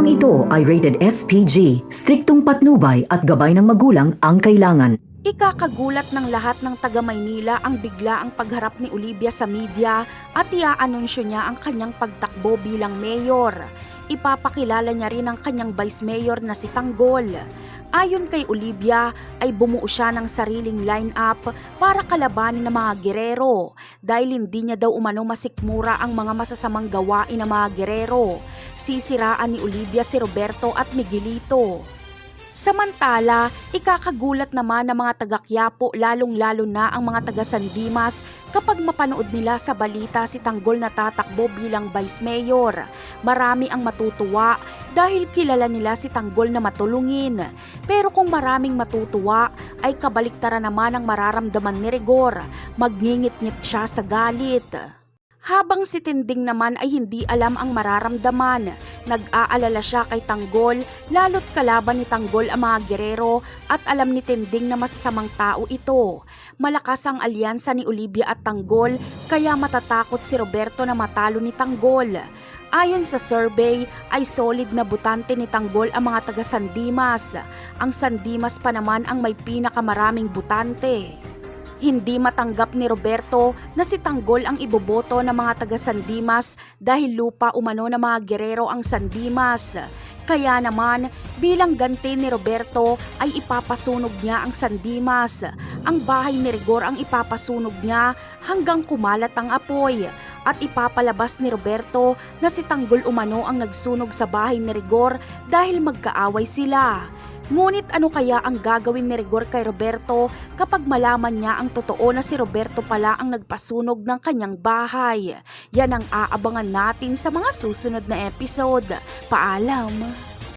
Programang ito ay rated SPG, striktong patnubay at gabay ng magulang ang kailangan. Ikakagulat ng lahat ng taga-Maynila ang bigla ang pagharap ni Olivia sa media at iaanunsyo niya ang kanyang pagtakbo bilang mayor. Ipapakilala niya rin ang kanyang vice mayor na si Tanggol. Ayon kay Olivia ay bumuo siya ng sariling line-up para kalabanin ng mga gerero dahil hindi niya daw umano masikmura ang mga masasamang gawain ng mga gerero. Sisiraan ni Olivia si Roberto at Miguelito. Samantala, ikakagulat naman ng mga taga-Quiapo lalong-lalo na ang mga taga-San Dimas kapag mapanood nila sa balita si Tanggol na tatakbo bilang vice mayor. Marami ang matutuwa dahil kilala nila si Tanggol na matulungin. Pero kung maraming matutuwa ay kabaliktaran naman ang mararamdaman ni Rigor. Magngingit-ngit siya sa galit. Habang si Tinding naman ay hindi alam ang mararamdaman, nag-aalala siya kay Tanggol lalo't kalaban ni Tanggol ang mga gerero at alam ni Tinding na masasamang tao ito. Malakas ang alyansa ni Olivia at Tanggol kaya matatakot si Roberto na matalo ni Tanggol. Ayon sa survey ay solid na butante ni Tanggol ang mga taga San Dimas. Ang San Dimas pa naman ang may pinakamaraming butante. Hindi matanggap ni Roberto na si Tanggol ang iboboto ng mga taga San Dimas dahil lupa umano ng mga gerero ang San Dimas. Kaya naman, bilang ganti ni Roberto ay ipapasunog niya ang San Dimas. Ang bahay ni Rigor ang ipapasunog niya hanggang kumalat ang apoy. At ipapalabas ni Roberto na si Tanggol umano ang nagsunog sa bahay ni Rigor dahil magkaaway sila. Ngunit ano kaya ang gagawin ni Rigor kay Roberto kapag malaman niya ang totoo na si Roberto pala ang nagpasunog ng kanyang bahay? Yan ang aabangan natin sa mga susunod na episode. Paalam!